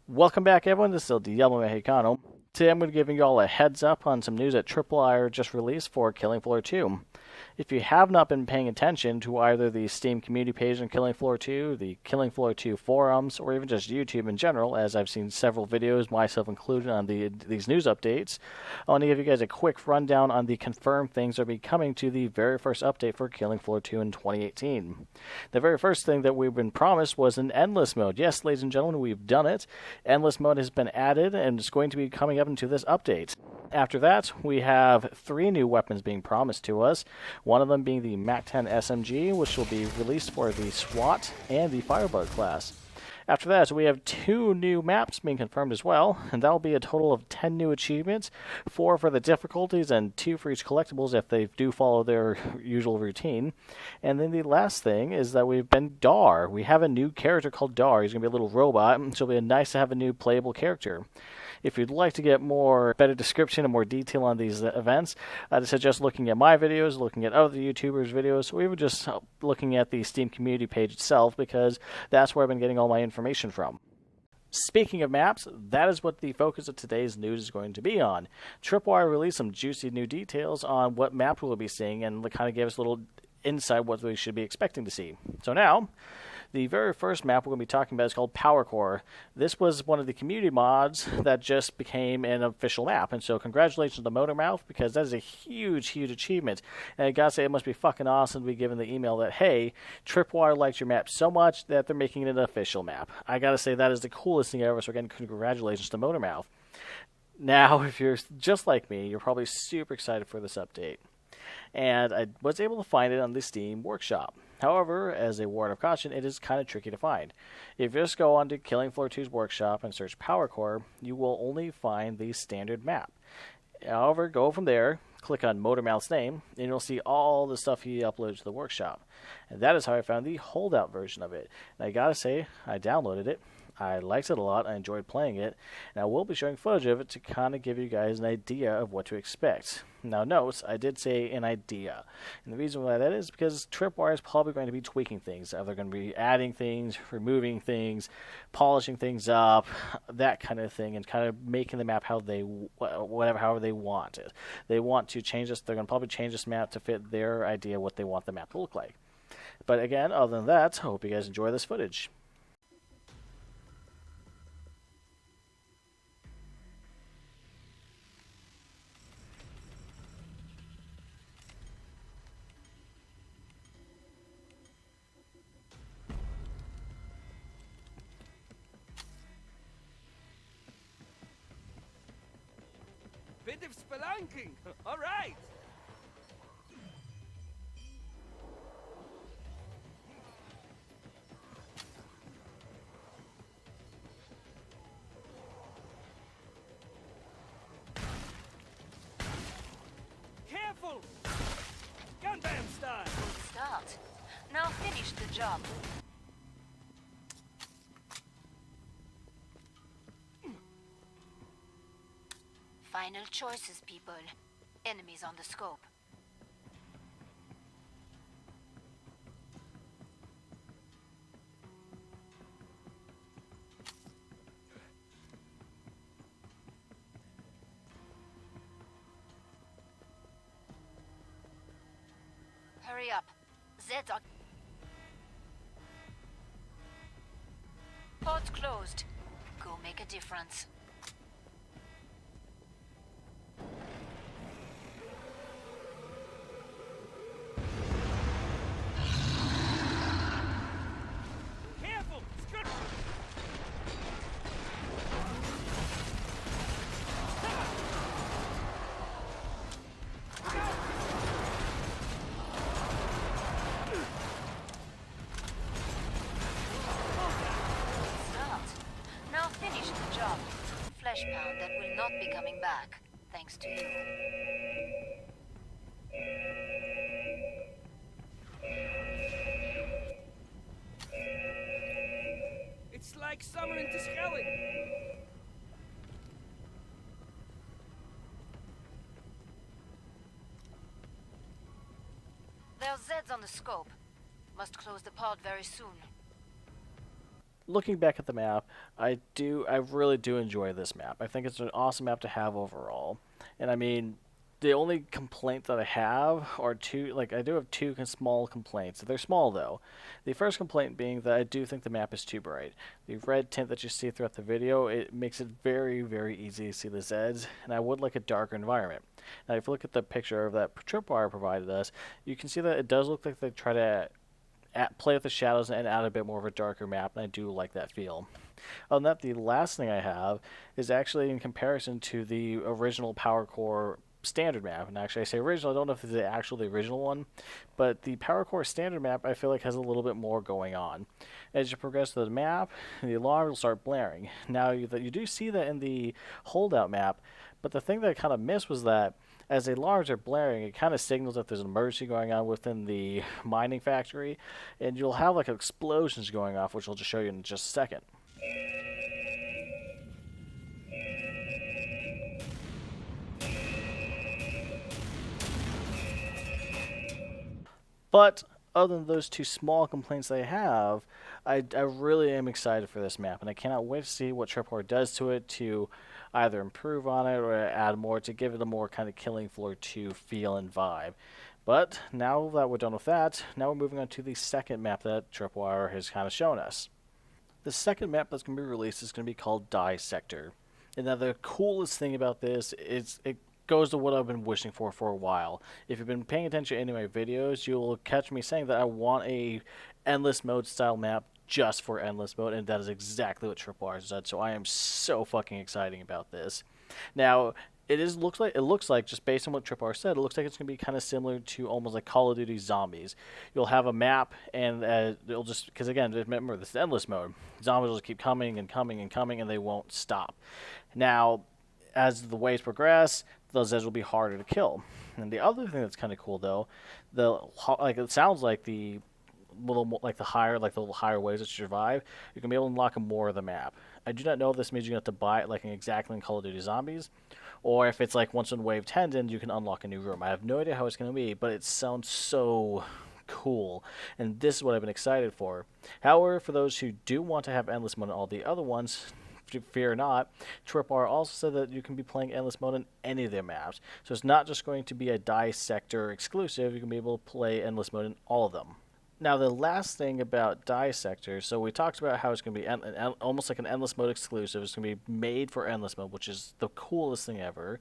Welcome back, everyone. This is still Mexicano. Today I'm going to be giving you all a heads up on some news that Tripwire just released for Killing Floor 2. If you have not been paying attention to either the Steam community page on Killing Floor 2, the Killing Floor 2 forums, or even just YouTube in general, as I've seen several videos, myself included, on these news updates, I want to give you guys a quick rundown on the confirmed things that will be coming to the very first update for Killing Floor 2 in 2018. The very first thing that we've been promised was an Endless mode. Yes, ladies and gentlemen, we've done it. Endless mode has been added, and it's going to be coming up into this update. After that, we have 3 new weapons being promised to us, one of them being the MAC-10 SMG, which will be released for the SWAT and the Firebug class. After that, we have 2 new maps being confirmed as well, and that'll be a total of 10 new achievements, 4 for the difficulties and 2 for each collectibles if they do follow their usual routine. And then the last thing is that we've been Dar. We have a new character called Dar. He's going to be a little robot, so it'll be nice to have a new playable character. If you'd like to get better description and more detail on these events, I'd suggest looking at my videos, looking at other YouTubers' videos, or even just looking at the Steam community page itself, because that's where I've been getting all my information from. Speaking of maps, that is what the focus of today's news is going to be on. Tripwire released some juicy new details on what map we'll be seeing, and they kind of gave us a little insight what we should be expecting to see. So now, the very first map we're going to be talking about is called Powercore. This was one of the community mods that just became an official map, and so congratulations to Motormouth, because that is a huge, huge achievement. And I gotta say, it must be fucking awesome to be given the email that, hey, Tripwire likes your map so much that they're making it an official map. I gotta say, that is the coolest thing ever, so again, congratulations to Motormouth. Now, if you're just like me, you're probably super excited for this update. And I was able to find it on the Steam Workshop. However, as a word of caution, it is kind of tricky to find. If you just go onto Killing Floor 2's Workshop and search Powercore, you will only find the standard map. However, go from there, click on Motormouth's name, and you'll see all the stuff he uploads to the Workshop. And that is how I found the holdout version of it. And I gotta say, I downloaded it. I liked it a lot. I enjoyed playing it. And I will be showing footage of it to kind of give you guys an idea of what to expect. Now, note, I did say an idea. And the reason why that is because Tripwire is probably going to be tweaking things. They're going to be adding things, removing things, polishing things up, that kind of thing, and kind of making the map however they want it. They want to change this. They're going to probably change this map to fit their idea of what they want the map to look like. But again, other than that, I hope you guys enjoy this footage. Bit of spelunking. All right. Careful. Gundam style. Good start. Now finish the job. Final choices, people. Enemies on the scope. Hurry up. Zeds are... Ports closed. Go make a difference. Careful. Screw. Start. Now finish the job. Flesh pound that will not be coming back, thanks to you. It's like summer in Terschelling. There are Zeds on the scope. Must close the pod very soon. looking back at the map, I really do enjoy this map. I think it's an awesome map to have overall. And I mean, the only complaint that I have are two, like I do have two small complaints. They're small though. The first complaint being that I do think the map is too bright. The red tint that you see throughout the video, it makes it very, very easy to see the Zeds, and I would like a darker environment. Now if you look at the picture of that tripwire provided us, you can see that it does look like they try to play with the shadows and add a bit more of a darker map, and I do like that feel. On that, the last thing I have is actually in comparison to the original Powercore standard map. And actually I say original, I don't know if it's the original one, but the Powercore standard map I feel like has a little bit more going on. As you progress through the map, the alarm will start blaring. Now you do see that in the holdout map, but the thing that I kind of missed was that as the alarms are blaring, it kind of signals that there's an emergency going on within the mining factory, and you'll have like explosions going off, which I'll just show you in just a second. But other than those two small complaints I have, I really am excited for this map, and I cannot wait to see what Tripwire does to it to either improve on it or add more to give it a more kind of Killing Floor 2 feel and vibe. But now that we're done with that, now we're moving on to the second map that Tripwire has kind of shown us. The second map that's going to be released is going to be called DieSector. And now the coolest thing about this is it goes to what I've been wishing for a while. If you've been paying attention to any of my videos, you'll catch me saying that I want a endless mode style map just for endless mode, and that is exactly what Tripwire said. So I am so fucking excited about this. Now, it looks like just based on what Tripwire said, it looks like it's going to be kind of similar to almost like Call of Duty Zombies. You'll have a map, and it'll just, because again, remember this is endless mode. Zombies will just keep coming and coming and coming, and they won't stop. Now, as the waves progress, those Zeds will be harder to kill. And the other thing that's kind of cool though, it sounds like the little higher waves that survive, you're gonna be able to unlock more of the map. I do not know if this means you're gonna have to buy it like exactly in Call of Duty Zombies, or if it's like once in wave 10 then you can unlock a new room. I have no idea how it's gonna be, but it sounds so cool, and this is what I've been excited for. However, for those who do want to have endless mode on all the other ones, fear not, Tripwire also said that you can be playing endless mode on any of their maps. So it's not just going to be a DieSector exclusive, you can be able to play endless mode in all of them. Now, the last thing about DieSector, so we talked about how it's going to be almost like an endless mode exclusive. It's going to be made for endless mode, which is the coolest thing ever.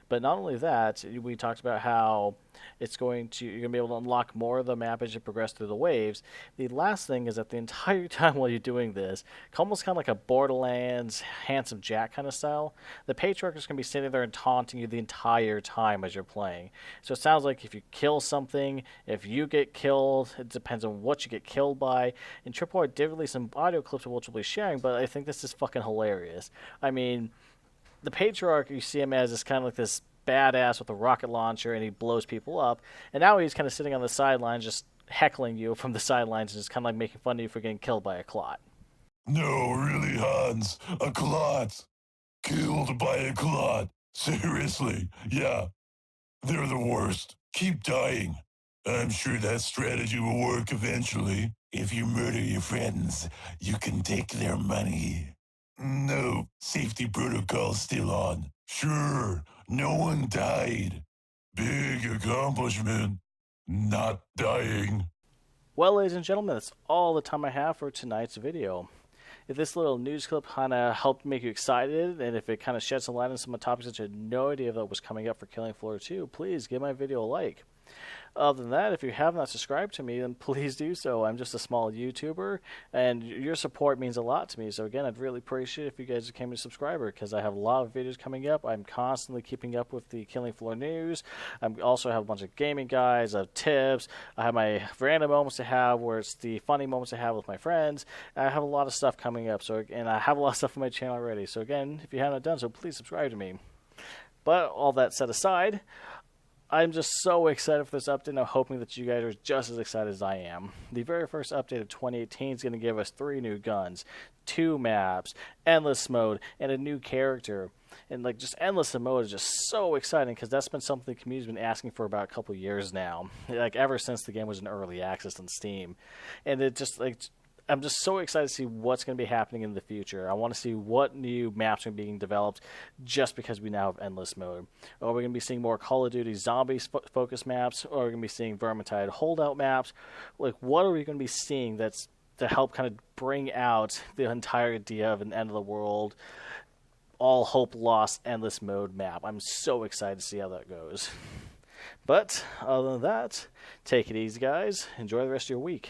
But not only that, we talked about how you're going to be able to unlock more of the map as you progress through the waves. The last thing is that the entire time while you're doing this, almost kind of like a Borderlands Handsome Jack kind of style, the Patriarch is going to be sitting there and taunting you the entire time as you're playing. So it sounds like if you kill something, if you get killed, it depends on what you get killed by. And Tripwire did release some audio clips of which we'll be sharing, but I think this is fucking hilarious. I mean, the Patriarch, you see him as this kind of like this badass with a rocket launcher, and he blows people up. And now he's kind of sitting on the sidelines, just heckling you from the sidelines, and just kind of like making fun of you for getting killed by a Clot. No, really, Hans, a Clot. Killed by a Clot. Seriously, yeah. They're the worst. Keep dying. I'm sure that strategy will work eventually. If you murder your friends, you can take their money. No, safety protocol's still on. Sure, no one died. Big accomplishment. Not dying. Well, ladies and gentlemen, that's all the time I have for tonight's video. If this little news clip kind of helped make you excited, and if it kind of sheds some light on some of the topics that you had no idea that was coming up for Killing Floor 2, please give my video a like. Other than that, if you have not subscribed to me, then please do so. I'm just a small YouTuber, and your support means a lot to me. So again, I'd really appreciate it if you guys became a subscriber, because I have a lot of videos coming up. I'm constantly keeping up with the Killing Floor news. I also have a bunch of gaming guides, I have tips, I have my random moments to have, where it's the funny moments to have with my friends. I have a lot of stuff coming up, and I have a lot of stuff on my channel already. So again, if you haven't done so, please subscribe to me. But all that set aside, I'm just so excited for this update, and I'm hoping that you guys are just as excited as I am. The very first update of 2018 is going to give us 3 new guns, 2 maps, endless mode, and a new character. And like just endless mode is just so exciting, because that's been something the community's been asking for about a couple years now. Like ever since the game was in early access on Steam. And it just like I'm just so excited to see what's going to be happening in the future. I want to see what new maps are being developed just because we now have Endless Mode. Are we going to be seeing more Call of Duty Zombies focus maps? Or are we going to be seeing Vermintide holdout maps? Like, what are we going to be seeing that's to help kind of bring out the entire idea of an end of the world, all hope lost, Endless Mode map? I'm so excited to see how that goes. But other than that, take it easy, guys. Enjoy the rest of your week.